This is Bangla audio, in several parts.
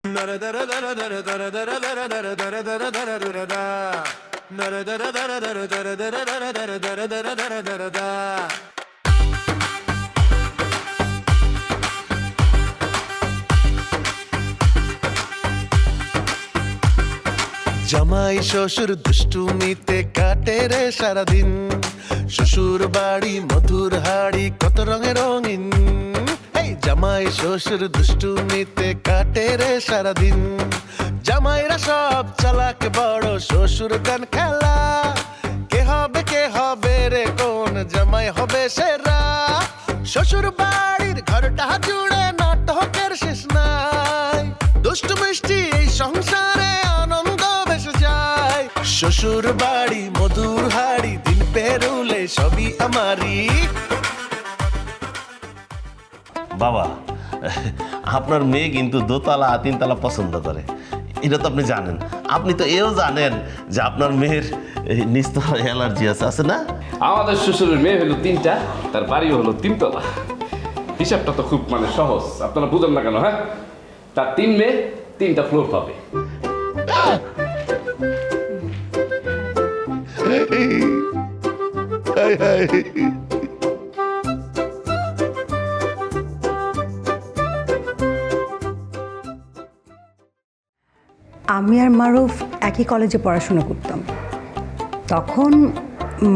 জামাই শ্বশুর দুষ্টুমিতে কাটে রে সারাদিন, শ্বশুর বাড়ি মধুর হাড়ি কত রঙে রঙিন। এই জামাই শ্বশুর দুষ্টুমিতে কাটে রে সারাদিন, জামাইরা সব চালাক বড় শ্বশুর গান খেলা। কে হবে রে কোন জামাই হবে সেরা, শ্বশুর বাড়ির ঘরটা জুড়ে নাটকের শেষ নাই। দুষ্টু মিষ্টি এই সংসারে আনন্দ বেসে যায়, শ্বশুর বাড়ি মধুর হাড়ি দিন পেরুলে সবই আমারই। বাবা, আপনার মেয়ে কিন্তু দোতলা তিনতলা পছন্দ করে, এটা তো আপনি জানেন। আপনি তো এও জানেন যে আপনার মেয়ের নিস্তলা অ্যালার্জি আছে না? আমাদের শ্বশুরের মেয়ে হলো 3টা, তার বাড়িও হলো 3 তলা। হিসাবটা তো খুব সহজ, আপনারা বুঝেন না কেন? হ্যাঁ, তার 3 মেয়ে 3টা ফ্লোর পাবে। আমি আর মারুফ একই কলেজে পড়াশোনা করতাম। তখন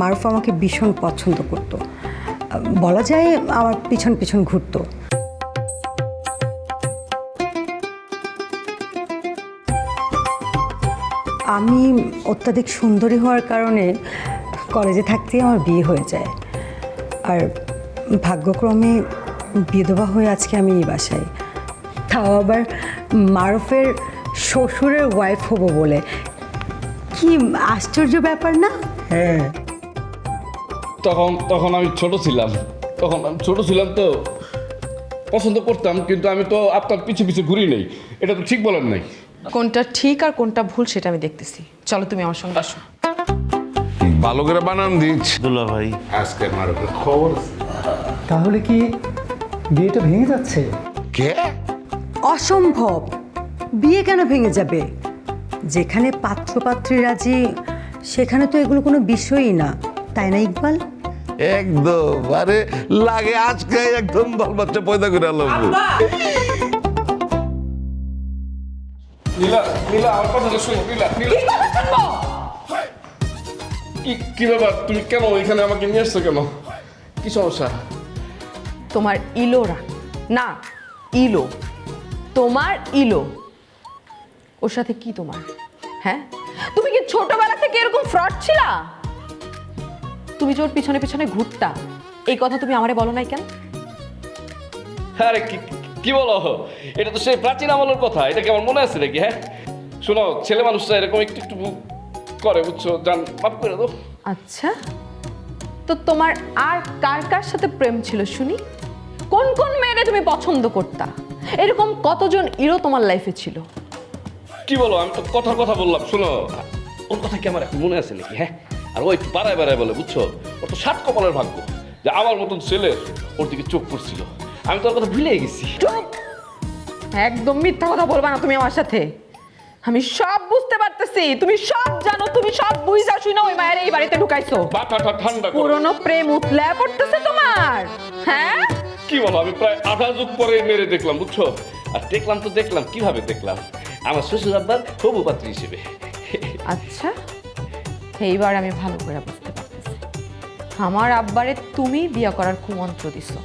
মারুফ আমাকে ভীষণ পছন্দ করত, বলা যায় আমার পিছন পিছন ঘুরতো। আমি অত্যাধিক সুন্দরী হওয়ার কারণে কলেজে থাকতেই আমার বিয়ে হয়ে যায়, আর ভাগ্যক্রমে বিধবা হয়ে আজকে আমি এই বাসায়, তাও আবার মারুফের শ্বশুরের ওয়াইফ হব বলে। কি আশ্চর্য ব্যাপার না? হ্যাঁ, তখন আমি ছোট ছিলাম, তো পছন্দ করতাম, কিন্তু আমি তো আপনার পিছু পিছু ঘুরি নেই। এটা তো ঠিক বলেন নাই। কোনটা ঠিক আর কোনটা ভুল সেটা আমি দেখতেছি। চলো তুমি আমার সঙ্গে আসো। ভালো করে বানান দিচ্ছ দুলা ভাই, আজকে আমার খবর তাহলে কি বিয়েটা ভেঙে যাচ্ছে? কে? অসম্ভব, বিয়ে কেন ভেঙে যাবে? যেখানে পাত্রপাত্রী রাজি সেখানে তো এগুলো কোনো বিষয়ই না, তাই না ইকবাল? একদম, আরে লাগে আজকে একদম বাল বাচ্চা পয়দা করে আলো। নীলা আমার কথাটা শোনো। কি ব্যাপার? তুমি কেন এখানে আমাকে নিয়ে আসছো কেন? কি সমস্যা? তোমার ইলোরা না, ইলো, তোমার ইলো, ওর সাথে কি তোমার? হ্যাঁ, তুমি কি ছোটবেলা থেকে এরকম ফ্রড ছিলা? তুমি যে ওর পিছনে পিছনে ঘুরতা, এই কথা তুমি আমারে বলো নাই কেন? আরে কি বলো? এটা তো সেই প্রাচীন আমলের কথা, এটা কি আমার মনে আছে নাকি? হ্যাঁ শোনো, ছেলে মানুষরা এরকম একটু একটু করে, বুঝছো? জান, মাফ করে দাও। আচ্ছা, তো তোমার আর কার কার সাথে প্রেম ছিল শুনি? কোন কোন মেয়েরে তুমি পছন্দ করতা? এরকম কতজন ইরো তোমার লাইফে ছিল? কি বলো? আমি তো কথার কথা বললাম। শোনো, ওর কথা কি আমার এখন মনে আছে নাকি? হ্যাঁ, আর ও একটু বাড়ায় বাড়ায় বলে, বুঝছো? ওর তো 7 কপালের ভাগ্য যে আমার মতন ছেলে ওর দিকে চোখ পড়ছিল। আমি তো ওর কথা ভুলে গেছি। চুপ! একদম মিথ্যা কথা বলবা না তুমি আমার সাথে। আমি সব বুঝতে পারতেছি, তুমি সব জানো, তুমি সব বুঝা শুনো ওই মায়ের এই বাড়িতে ঢুকাইছো। মাথাটা ঠান্ডা করো। পুরনো প্রেম উতলা পড়তেছে তোমার। হ্যাঁ, কি বলো? আমি প্রায় আধা যুগ পরে মেরে দেখলাম, বুঝছো? আর দেখলাম কিভাবে দেখলাম? আমার শ্বশুর আব্বার হবু পাত্রী হিসেবে। আচ্ছা, এইবার আমি ভালো করে বুঝতে পারতেছি। আমার আব্বারে তুমি বিয়ে করার কুমন্ত্র দিছো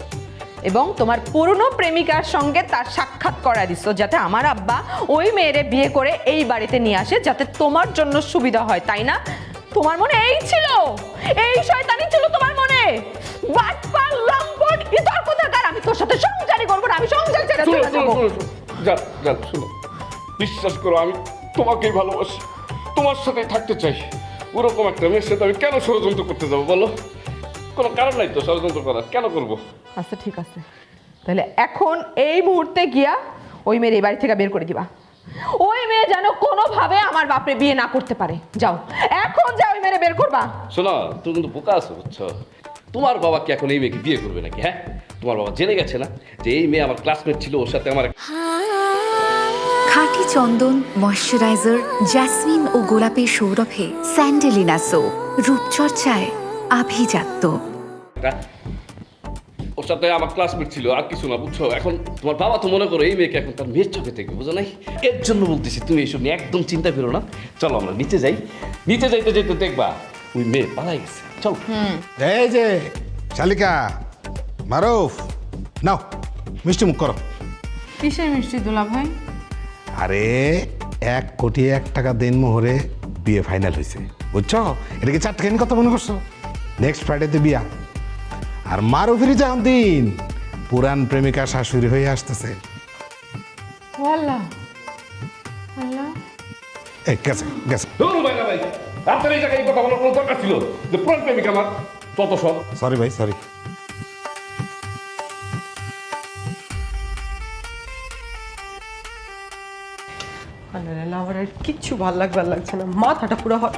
এবং তোমার পুরনো প্রেমিকার সঙ্গে তার সাক্ষাৎ করা দিছো, যাতে আমার আব্বা ওই মেয়েরে বিয়ে করে এই বাড়িতে নিয়ে আসে, যাতে তোমার জন্য সুবিধা হয়, তাই না? তোমার মনে এই ছিল, এই শয়তানি ছিল তোমার মনে। বাটপার লম্পট ইতর কোথাকার! আমি তোর সাথে সংসারই করবো না, আমি সংসার ছেড়ে চলে যাবো। যান, শোনো, বিশ্বাস করো, আমি তোমাকেই ভালোবাসি, তোমার সাথে থাকতে চাই। ওরকম একটা মেয়ের সাথে আমি কেন ষড়যন্ত্র করতে যাবো বলো? কোনো কারণ নাই তো ষড়যন্ত্র করার, কেন করবো? আচ্ছা ঠিক আছে, তাহলে এখন এই মুহূর্তে গিয়া ওই মেয়ের এই বাড়ি থেকে বের করে দিবা। ওই মেয়ে যেন কোনোভাবে আমার বাপরে বিয়ে না করতে পারে। যাও, এখন যাও, ওই মেয়ে বের করবা। শোনো, তুমি কিন্তু বোকা আছো, বুঝছো? তোমার বাবা কি এখন এই মেয়েকে বিয়ে করবে নাকি? হ্যাঁ, তোমার বাবা জেনে গেছে না যে এই মেয়ে আমার ক্লাসমেট ছিল, ওর সাথে আমার খাঁটি চন্দন ময়শ্চারাইজার জেসমিন ও গোলাপের সৌরভে স্যান্ডেলিনা সো রূপচর্চায় আভিজাত্য। ওর সাথে আমার ক্লাসমেট ছিল, আর কিছু না, বুঝছো? এখন তোমার বাবা তো মনে করো এই মেয়েকে এখন তার মেয়ের চোখে দেখবে, বুঝো নাই? এর জন্য বলতেছি তুমি এইসব নিয়ে একদম চিন্তা করো না। চলো আমরা নিচে যাই, নিচে যাইতে যাইতে দেখবা ওই মেয়ে পালাই গেছে। চলো। এই যে শালিকা, মারুফ, নাও মিষ্টি মুখ করো। কিসের মিষ্টি দুলা ভাই? আরে 1,01,00,000 দেন মোহরে বিয়ে ফাইনাল হয়েছে, বুঝছো? এটাকে চারটাখানি কথা মনে করছো? নেক্সট ফ্রাইডেতে বিয়া। আর মারুফেরই যখন দিন, পুরান প্রেমিকা শাশুড়ি হয়ে আসতেছে। আল্লাহ আল্লাহ, এই গেছে গেছে। ধরো ভাই না ভাই, আপনার এই জায়গায় এই কথা বলার কোনো দরকার ছিল? যে পুরান প্রেমিক আমার তত সব। সরি ভাই, সরি। আমার আর কিচ্ছু ভাল লাগছে না, মাথাটা পুরো হায়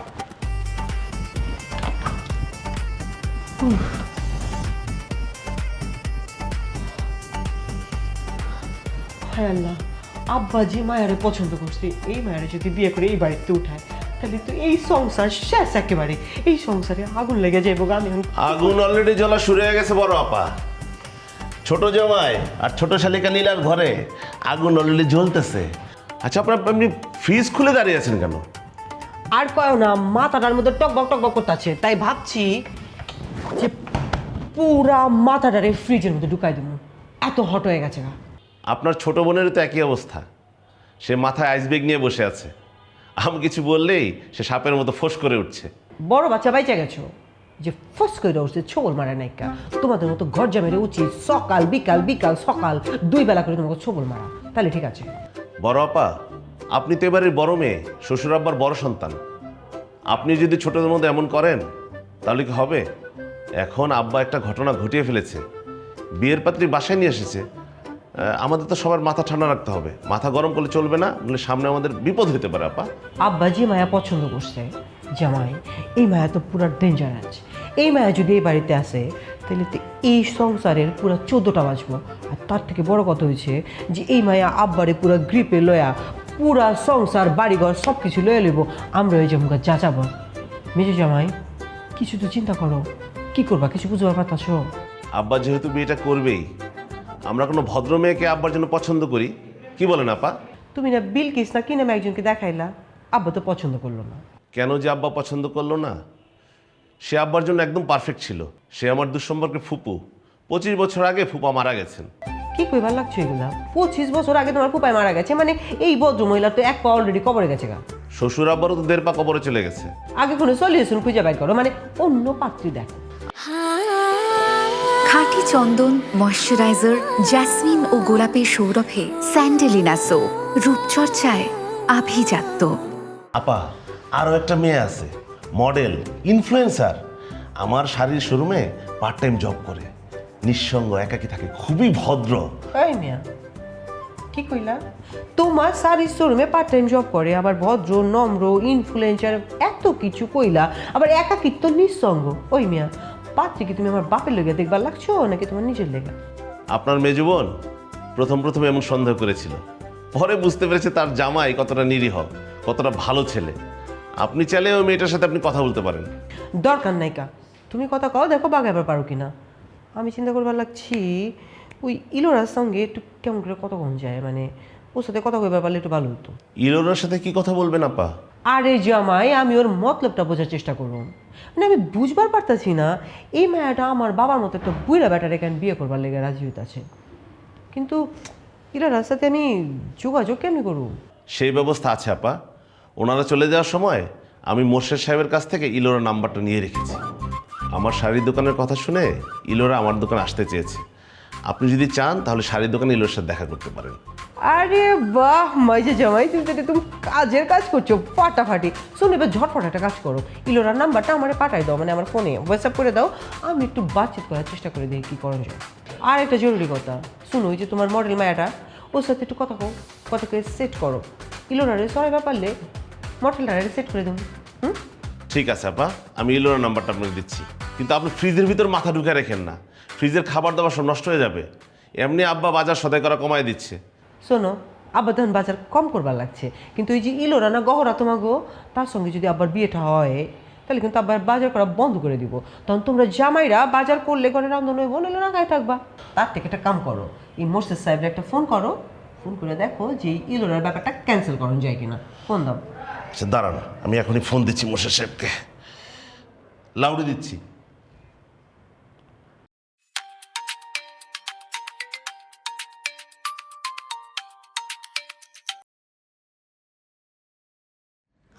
আল্লাহ, আব্বাজি মায়ারে পছন্দ করছে, এই মায়ারে যদি বিয়ে করে এই বাড়িতে উঠায় তাহলে তো এই সংসার শেষ একেবারে। এই সংসারে আগুন লেগে যাইব। আমি আগুন অলরেডি জ্বলা শুরু হয়ে গেছে বড় আপা। ছোট জামাই আর ছোট শালিকা নীলার ঘরে আগুন অলরেডি জ্বলতেছে। আচ্ছা, আপনার আপনি ফ্রিজ খুলে দাঁড়িয়ে আছেন কেন? আর কয় না, মাথাটার মধ্যে টকবক টকবক করতেছে, তাই ভাবছি যে পুরা মাথাটারে ফ্রিজের মধ্যে ঢুকাই দেবো, এত হট হয়ে গেছে। আপনার ছোট বোনেরও তো একই অবস্থা। সে মাথায় আইসব্যাগ নিয়ে বসে আছে, আমি কিছু বললেই সে সাপের মতো ফোঁস করে উঠছে। বড় বাচ্চা বাইচা গেছো যে ফস করে উঠছে, ছোবল মারা নাইকা। তোমাদের মতো ঘর জামের উচিত সকাল বিকাল বিকাল সকাল 2 বেলা করে তোমাকে ছোবল মারা, তাহলে ঠিক আছে। বড় আপা, আপনি তো এবারের বড় মেয়ে, শ্বশুর আব্বার বড় সন্তান। আপনি যদি ছোটদের মধ্যে এমন করেন তাহলে কি হবে? এখন আব্বা একটা ঘটনা ঘটিয়ে ফেলেছে, বিয়ের পাত্রী বাসায় নিয়ে এসেছে। আমাদের তো সবার মাথা ঠান্ডা রাখতে হবে, মাথা গরম করলে চলবে না, নাহলে সামনে আমাদের বিপদ হতে পারে। আপা, আব্বা যে মায়া পছন্দ করছে জামাই, এই মায়া তো পুরা ডেঞ্জারাস। এই মায়া যদি এই বাড়িতে আসে তাহলে তো এই সংসারের পুরা 14টা বাজবো। আর তার থেকে বড় কথা হয়েছে যে এই মায়া আব্বারে পুরা গ্রিপে লয়া পুরা সংসার বাড়িঘর সব কিছু লয়ে লইব। আমরা ওই জমকা যাচাবো। মেজো জামাই, কিছু তো চিন্তা করো, কি করবা? কিছু বুঝবার পারতাছ? আব্বা যেহেতু বিয়েটা করবেই, আমরা কোনো ভদ্র মেয়েকে আব্বার জন্য পছন্দ করি, কি বলেন আপা? তুমি না বিলকিস না কি নামে একজনকে দেখাইলা, আব্বা তো পছন্দ করলো না। কেন যে আব্বা পছন্দ করলো না? সে আব্বার জন্য একদম পারফেক্ট ছিল। সে আমার দুঃসম্পর্কের ফুপু। 25 বছর আগে ফুপা মারা গেছেন। কি কইবার লাগছে এগুলা? 25 বছর আগে তোমার ফুপায় মারা গেছে, মানে এই ভদ্র মহিলা তো এক পা অলরেডি কবরে গেছে গা। শ্বশুর আব্বারও তো 1.5 পা কবরে চলে গেছে। আগে কোনো সলিউশন খুঁজে বাইর করো, মানে অন্য পাত্রী দেখো। খাঁটি চন্দন ময়শ্চারাইজার জেসমিন ও গোলাপের সৌরভে স্যান্ডেলিনা সো রূপচর্চায় আভিজাত্য। আপা, আরও একটা মেয়ে আছে, মডেল, ইনফ্লুয়েন্সার। আমার শাড়ির শোরুমে পার্ট টাইম জব করে, নিঃসঙ্গ, একাকী থাকে, খুবই ভদ্র। এই মিয়া, কি কইলা? তোমার শাড়ির শোরুমে পার্ট টাইম জব করে, আবার ভদ্র, নম্র, ইনফ্লুয়েন্সার, এত কিছু কইলা, আবার একাকিত্ব, নিঃসঙ্গ। ওই মিয়া, পাত্রী কি তুমি আমার বাপের লেগে দেখবার লাগছো নাকি তোমার নিজের লেগে? আপনার মেজো বোন প্রথমে এমন সন্দেহ করেছিল, পরে বুঝতে পেরেছে তার জামাই কতটা নিরীহ, কতটা ভালো ছেলে। আপনি চাইলে ওই মেয়েটার সাথে আপনি কথা বলতে পারেন। দরকার নাইকা, তুমি কথা কও, দেখো বাগাইবার পারো কিনা। আমি চিন্তা করবার লাগছি ওই ইলোরার সঙ্গে একটু কেমন করে কতক্ষণ যায়, মানে ওর সাথে কথা কইবার পারলে একটু ভালো হতো। ইলোরার সাথে কি কথা বলবেন আপা? আরে জামাই, আমি ওর মতলবটা বোঝার চেষ্টা করব। মানে আমি বুঝবার পারতাছি না এই মেয়েটা আমার বাবার মতো একটা বুইরা ব্যাটারে কেন বিয়ে করবার লেগে রাজি হইতাছে, কিন্তু ইলোরার সাথে আমি যোগাযোগ কেমনি করব? সেই ব্যবস্থা আছে আপা। ওনারা চলে যাওয়ার সময় আমি মোর্শেদ সাহেবের কাছ থেকে ইলোরার নাম্বারটা নিয়ে রেখেছি। আমার শাড়ির দোকানের কথা শুনে ইলোরা আমার দোকানে আসতে চেয়েছে। আপনি যদি চান তাহলে শাড়ির দোকানে ইলোর সাথে দেখা করতে পারেন। আরে বাহ মাইজে জামাই, তুমি কাজের কাজ করছো ফাটাফাটি। শোনো, এবার ঝটফট একটা কাজ করো, ইলোরার নাম্বারটা আমার পাঠাই দাও, মানে আমার ফোনে হোয়াটসঅ্যাপ করে দাও, আমি একটু বাতচিত করার চেষ্টা করে দেখি কী করা যায়। আর একটা জরুরি কথা, শুনো, ওই যে তোমার মডেল মায়াটা, ওর সাথে একটু কথা কও, কথা করে সেট করো। ইলোরারে সবাই ব্যাপারলে মডেলটারে সেট করে দেবো। ঠিক আছে আপা, আমি ইলোরার নাম্বারটা আপনাকে দিচ্ছি, কিন্তু আপনি ফ্রিজের ভিতর মাথা ঢুকে রাখেন না, ফ্রিজের খাবার দাবার সব নষ্ট হয়ে যাবে। এমনি আব্বা বাজার সদাই করা কমায় দিচ্ছে। শোনো, আবার তখন বাজার কম করবার লাগছে, কিন্তু এই যে ইলোরা না গহরা তোমাগো, তার সঙ্গে যদি আবার বিয়েটা হয় তাহলে কিন্তু আবার বাজার করা বন্ধ করে দিব। তখন তোমরা জামাইরা বাজার করলে করে রান্ধন হইব, নাহলে না খাই থাকবা। তার থেকে একটা কাম করো, এই মোর্শেদ সাহেবের একটা ফোন করো, ফোন করে দেখো যে এই ইলোরার ব্যাপারটা ক্যান্সেল করানো যায় কিনা। ফোন দাও। আচ্ছা দাঁড়ান, আমি এখনই ফোন দিচ্ছি মোর্শেদ সাহেবকে, লাউডে দিচ্ছি।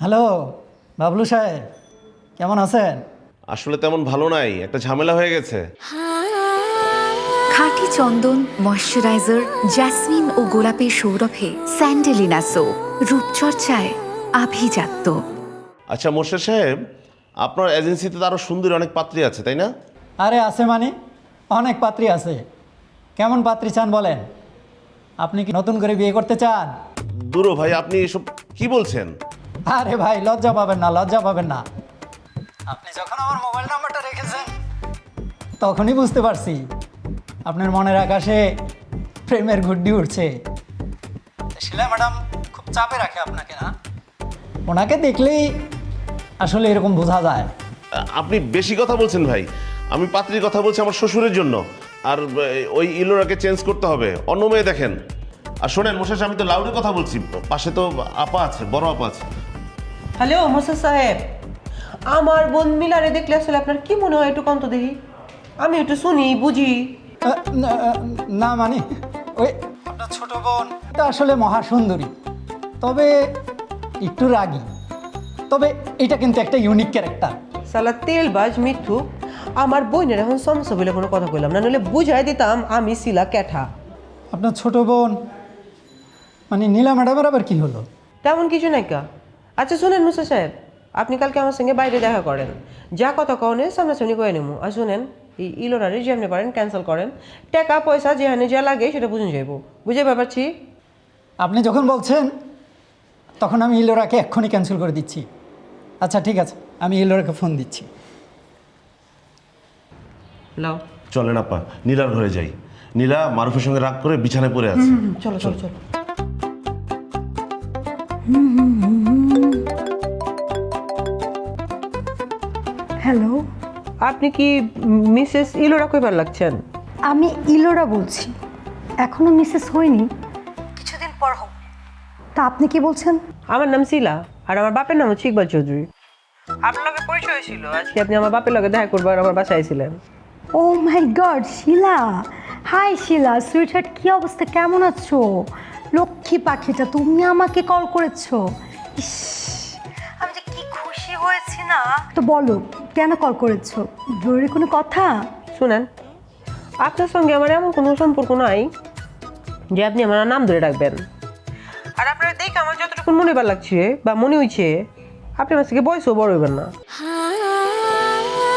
হ্যালো বাবলু সাহেব, কেমন আছেন? আসলে তেমন ভালো নাই, একটা ঝামেলা হয়ে গেছে। খাঁটি চন্দন ময়শ্চারাইজার জ্যাসমিন ও গোলাপের সৌরভে স্যান্ডেলিনা সো, রূপচর্চায় আভিজাত্য। আচ্ছা মোর্শেদ সাহেব, আপনার এজেন্সিতে তো আরও সুন্দর অনেক পাত্রী আছে তাই না? আরে আছে মানে, অনেক পাত্রী আছে। কেমন পাত্রী চান বলেন? আপনি কি নতুন করে বিয়ে করতে চান? দূরো ভাই, আপনি এসব কি বলছেন? আরে ভাই লজ্জা পাবেন না, লজ্জা পাবেন না। আপনি যখন আমার মোবাইল নাম্বারটা রেখেছেন তখনই বুঝতে পারছি আপনার মনের আকাশে প্রেমের গুড্ডি উঠছে। শিলা ম্যাডাম খুব চাপে রাখে আপনাকে না? ওনাকে দেখলেই আসলে এরকম বোঝা যায়। আপনি বেশি কথা বলছেন ভাই। আমি পাত্রীর কথা বলছি আমার শ্বশুরের জন্য, আর ওই ইলোরাকে চেঞ্জ করতে হবে, অন্য মেয়ে দেখেন। আর শোনেন মোর্শেদ সাহেব, আমি তো লাউডের কথা বলছি, পাশে তো আপা আছে, বড় আপা আছে। হ্যালো মোর্শেদ সাহেব, আমার বোন মিলারে দেখলে আসলে আপনার কি মনে হয় একটু কন্ত দেখি, আমি একটু শুনি বুঝি। না মানে ওই আপনার ছোট বোন এটা আসলে মহাসুন্দরী, তবে একটু রাগী। তবে এটা কিন্তু একটা ইউনিক ক্যারেক্টার। সালা তেলবাজ মিথ্যু, আমার বোনের এখন সমস্যা বলে কোনো কথা কইলাম না, নাহলে বুঝাই দিতাম আমি শিলা ক্যাঠা। আপনার ছোট বোন মানে নীলা ম্যাডামের আবার কি হলো? তেমন কিছু নাই কা। আচ্ছা শুনেন মুসা সাহেব, আপনি কালকে আমার সঙ্গে বাইরে দেখা করেন, যা কথা কনের সামনাসামনি করে নেবো। আর শুনেন, এই ইলোরারে যেমনি পারেন ক্যান্সেল করেন, টাকা পয়সা যেখানে যা লাগে সেটা বুঝে যাইব, বুঝে ব্যাপারছি। আপনি যখন বলছেন তখন আমি ইলোরাকে এক্ষুনি ক্যান্সেল করে দিচ্ছি। আচ্ছা ঠিক আছে, আমি ইলোরাকে ফোন দিচ্ছি। লাও, চলেন আপা, নীলার ঘরে যাই। নীলা মারুফের সঙ্গে রাগ করে বিছানায় পড়ে আছে। চলো চলো চলো। হ্যালো, আপনি কি মিসেস ইলোরা কইবার লাগছেন? আমি ইলোরা বলছি, এখনো মিসেস হয়নি, কিছুদিন পর হোক। তা আপনি কি বলছেন? আমার নাম শিলা, আর আমার বাপের নাম হচ্ছে ইকবাল চৌধুরী। আপনার লগে পরিচয় হয়েছিল, আজকে আপনি আমার বাপের লগে দেখা করবার আমার বাসায় আইছিলেন। ও মাই গড, শিলা। হাই শিলা, সুইটহার্ট, কি অবস্থা, কেমন আছো? লক্ষ্মী পাখিটা, তুমি আমাকে কল করেছো। ইস, আমি যে কি খুশি হয়েছি না। তো বলো, কেন কল করেছো? জরুরি কোনো কথা? শুনেন, আপনার সঙ্গে আমার এমন কোনো সম্পর্ক নাই যে আপনি আমার নাম ধরে ডাকবেন। আর আপনার দেখে আমার যতটুকু মনে বার লাগছে বা মনে হয়েছে, আপনি আমার থেকে বয়সও বড় হইবেন না।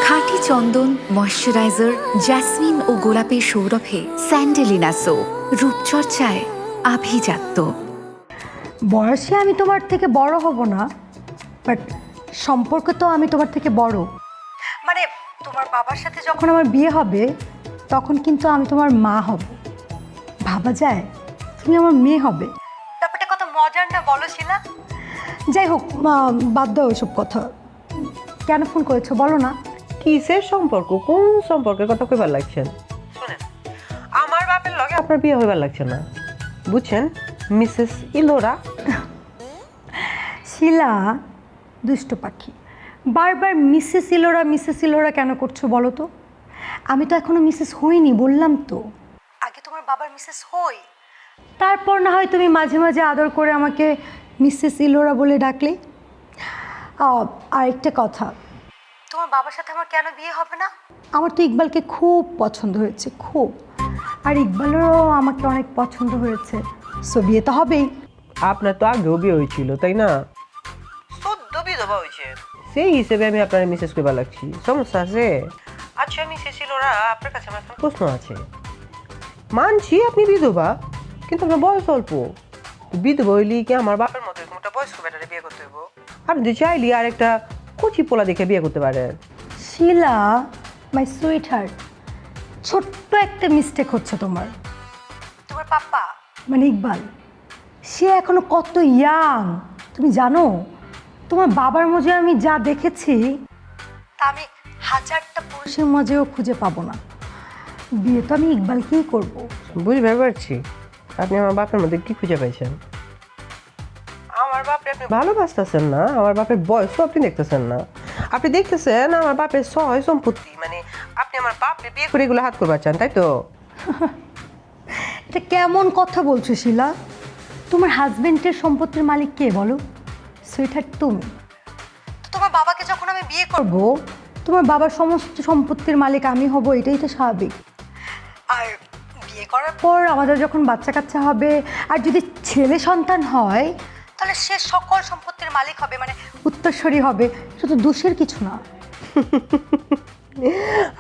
খাঁটি চন্দন ময়শ্চারাইজার জ্যাসমিন ও গোলাপের সৌরভে স্যান্ডেলিনা সো, রূপচর্চায় আভিজাত্য। বয়সে আমি তোমার থেকে বড় হব না, বাট সম্পর্ক তো আমি তোমার থেকে বড়। মানে তোমার বাবার সাথে যখন আমার বিয়ে হবে তখন কিন্তু আমি তোমার মা হব। ভাবা যায় তুমি আমার মেয়ে হবে। ব্যাপারটা কত মজার না বলো শিলা? যাই হোক, বাদ দাও এসব কথা। কেন ফোন করেছো বলো না? কিসের সম্পর্ক, কোন সম্পর্কের কথা কইবার লাগছেন? শুনেন, আমার বাপের লগে আপনার বিয়ে হইবার লাগছে না, বুঝছেন মিসেস ইলোরা? শিলা দুষ্ট পাখি, বারবার মিসেস ইলোরা কেন করছো বলো তো? আমি তো এখনো মিসেস হইনি, বললাম তো। আগে তোমার বাবার মিসেস হই, তারপর না হয় তুমি মাঝে মাঝে আদর করে আমাকে মিসেস ইলোরা বলে ডাকলে। আরেকটা কথা, তোমার বাবার সাথে আমার কেন বিয়ে হবে না? আমার তো ইকবালকে খুব পছন্দ হয়েছে, খুব। আর ইকবালেরও আমাকে অনেক পছন্দ হয়েছে, সো বিয়ে তো হবেই। আপনার তো আগেও বিয়ে হয়েছিল তাই না? সদ্য বিধবা হয়েছে, সেই হিসেবে আমি আপনার মিসেস কইবার লাগছি, সমস্যা আছে? আচ্ছা মিসেস ইলোরা, আপনার কাছে আমার একটা প্রশ্ন আছে। মানছি আপনি বিধবা, কিন্তু আপনার বয়স অল্প। বিধবা হইলি কি আমার বাপের মতো এরকম একটা বয়স্ক বেটারে বিয়ে করতে হইব? আপনি তো চাইলি আর একটা কচি পোলা দেখে বিয়ে করতে পারেন। শিলা মাই সুইট হার্ট, ছোট্ট একটা মিস্টেক হচ্ছে তোমার। তোমার পাপা মানে ইকবাল, সে এখনো কত ইয়াং তুমি জানো? তোমার বাবার মাঝে আমি যা দেখেছি তা আমি হাজারটা পুরুষের মাঝেও খুঁজে পাবো না। বিয়ে তো আমি ইকবালকেই করবো। বুঝতে পারছি আপনি আমার বাপের মধ্যে কি খুঁজে পাইছেন। আমার বাপরে আপনি ভালোবাসতেছেন না, আমার বাপের বয়সও আপনি দেখতেছেন না। আপনি দেখতেছেন আমার বাপের সহায় সম্পত্তি, মানে আপনি আমার বাপরে বিয়ে করে এগুলো হাত করবার চান, তাই তো? এটা কেমন কথা বলছো শিলা? তোমার হাজবেন্ডের সম্পত্তির মালিক কে বলো? সুইটহার্ট তুমি। তো তোমার বাবাকে যখন আমি বিয়ে করব, তোমার বাবার সমস্ত সম্পত্তির মালিক আমি হব, এটাই তো স্বাভাবিক। আর বিয়ে করার পর আমাদের যখন বাচ্চা কাচ্চা হবে, আর যদি ছেলে সন্তান হয়, তাহলে সে সকল সম্পত্তির মালিক হবে, মানে উত্তরসূরি হবে। এটা তো দোষের কিছু না।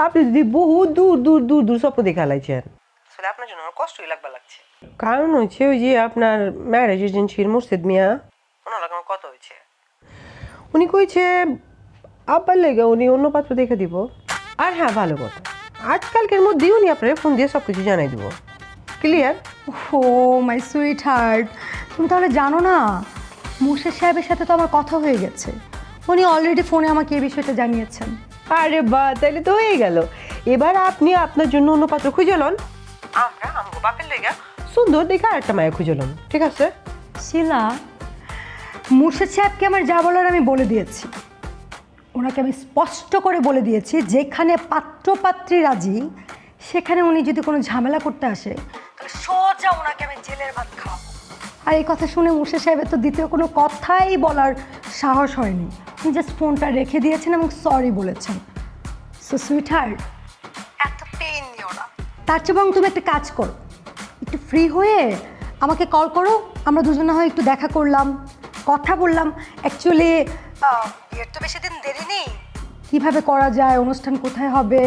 আপনি যদি বহু দূর দূর দূর দূর স্বপ্ন দেখে হালাইছেন, আসলে আপনার জন্য আমার কষ্টই লাগবে লাগছে। কারণ হচ্ছে ওই যে আপনার ম্যারেজ এজেন্সির মুর্শিদ মিয়া, ওনার লাগে আমার কথা হয়েছে। উনি কইছে আব্বার লেগে উনি অন্য পাত্র দেখে দিব। আর হ্যাঁ, ভালো কথা, আজকালকের মধ্যেই উনি আপনার ফোন দিয়ে সব কিছু জানাই দিব। Clear? Oh my sweetheart, তুমি তাহলে জানো না মুর্শিদ সাহেবের সাথে তো আমার কথা হয়ে গেছে। উনি অলরেডি ফোনে আমাকে এই বিষয়টা জানিয়েছেন। আরে বা, তাইলে তো হয়ে গেল। এবার আপনি আপনার জন্য অন্য পাত্র খুঁজে লন, আমরা আমগো বাপের লেগে সুন্দর দেখে আরেকটা মায়া খুঁজে লন, ঠিক আছে? শিলা, মুর্শিদ সাহেবকে আমার যা বলার আমি বলে দিয়েছি। ওনাকে আমি স্পষ্ট করে বলে দিয়েছি, যেখানে পাত্রপাত্রী রাজি সেখানে উনি যদি কোনো ঝামেলা করতে আসে তাহলে সোজা ওনাকে আমি জেলের ভাত খাওয়াবো। আর এই কথা শুনে মুর্শিদ সাহেবের তো দ্বিতীয় কোনো কথাই বলার সাহস হয়নি। উনি জাস্ট ফোনটা রেখে দিয়েছেন এবং সরি বলেছেন। সো সুইট হার্ট, এত পেইন নিও না। তার চেয়ে বরং তুমি একটা কাজ করো, একটু ফ্রি হয়ে আমাকে কল করো, আমরা দুজনে হয় একটু দেখা করলাম, কথা বললাম। অ্যাকচুয়ালি বিয়ের তো বেশি দিন দেরি নেই, কীভাবে করা যায়, অনুষ্ঠান কোথায় হবে,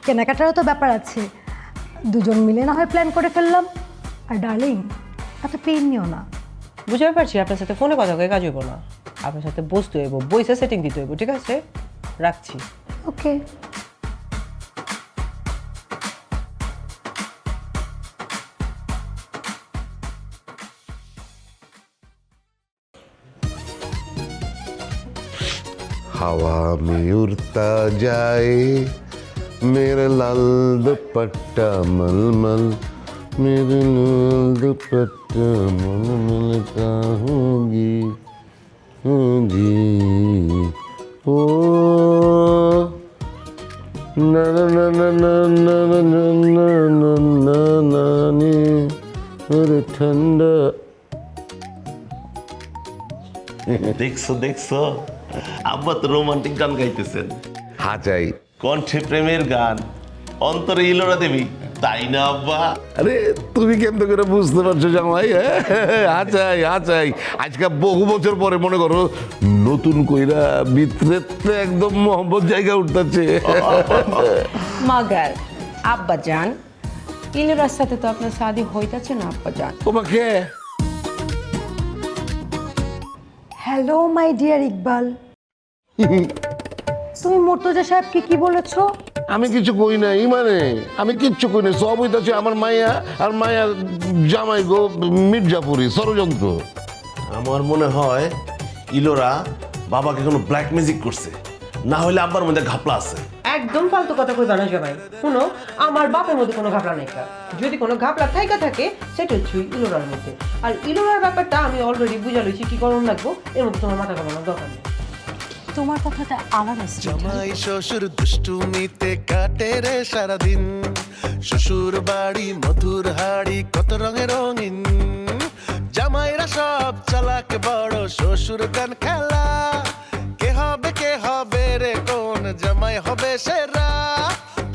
কেনাকাটারও তো ব্যাপার আছে। দুজন মিলে না হয় প্ল্যান করে ফেললাম। আর ডার্লিং, এত পেইন নিও না। বুঝতে পারছি আপনার সাথে ফোনে কথা কয়ে কাজ হইব না, আপনার সাথে বসতে হইব, বইসা সেটিং দিতে হইব, ঠিক আছে? রাখছি। ওকে। हवा में उड़ता जाए मेरा लाल दुपट्टा मलमल, मेरे लाल दुपट्टा मलमल का होगी होगी ओ ना ना ना ना ना ना ना ना ना ना ना नी अरे ठंडा। দেখছো দেখছো, আব্বা তো রোমান্টিক গান গাইতেছেন। হাজাই কণ্ঠে প্রেমের গান, অন্তরে ইলোরা দেবী, তাই না আব্বা? আরে তুমি কেমন করে বুঝতে পারছো জামাই? আচাই আচাই আজকে বহু বছর পরে মনে করো নতুন কইরা ভিতরে একদম মোহাম্মদ জায়গা উঠতেছে। মাগার আব্বা জান, ইলোরার সাথে তো আপনার শাদি হইতাছে না আব্বা জান। তোমাকে হ্যালো মাই ডিয়ার ইকবাল, তুমি মুর্তজা সাহেবকে কি বলেছো? আমি কিছু কই নাই, মানে আমি কিচ্ছু কই নাই, সব হইতাছে আমার মাইয়া আর মায়ার জামাই গো মির্জাপুরি ষড়যন্ত্র। আমার মনে হয় ইলোরা বাবাকে কোনো ব্ল্যাক ম্যাজিক করছে, না হলে আব্বার মধ্যে ঘাপলা আছে। একদম ফালতু কথা কইবা না জামাই। শুনো, আমার বাপের মধ্যে কোনো ঘাপলা নেই। যদি কোনো ঘাপলা থাইকা থাকে সেটা হচ্ছে ইলোরার মধ্যে। আর ইলোরার ব্যাপারটা আমি অলরেডি বুঝা লইছি কি করণ লাগবো, এর মধ্যে তোমার মাথা ঘামানোর দরকার নেই। তোমার কথাটা আলাদা। জামাই শ্বশুর দুষ্টুমিতে কাটে রে সারাদিন, শ্বশুর বাড়ি মধুর হাড়ি কত রঙে রঙিন। জামাইরা সব চালাক বড়, শ্বশুর গান খেলা, কে হবে রে কোন জামাই হবে সেরা।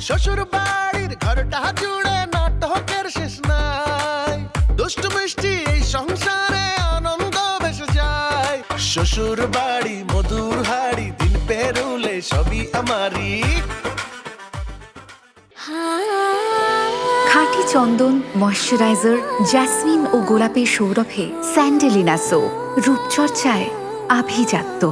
শ্বশুর বাড়ির ঘরটা জুড়ে নাটকের শেষ নাই, দুষ্টু মিষ্টি এই সংসারে আনন্দ বেসে যায়। শ্বশুর বাড়ি মধুর হাড়ি দিন পেরুলে সবই আমারই। খাঁটি চন্দন, ময়শ্চারাইজার, জেসমিন ও গোলাপের সৌরভে স্যান্ডেলিনা সো, রূপচর্চায় আভিজাত্য।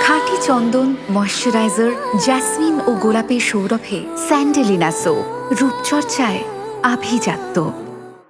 খাঁটি চন্দন, ময়শ্চারাইজার, জেসমিন ও গোলাপের সৌরভে স্যান্ডেলিনা সো, রূপচর্চায় আভিজাত্য।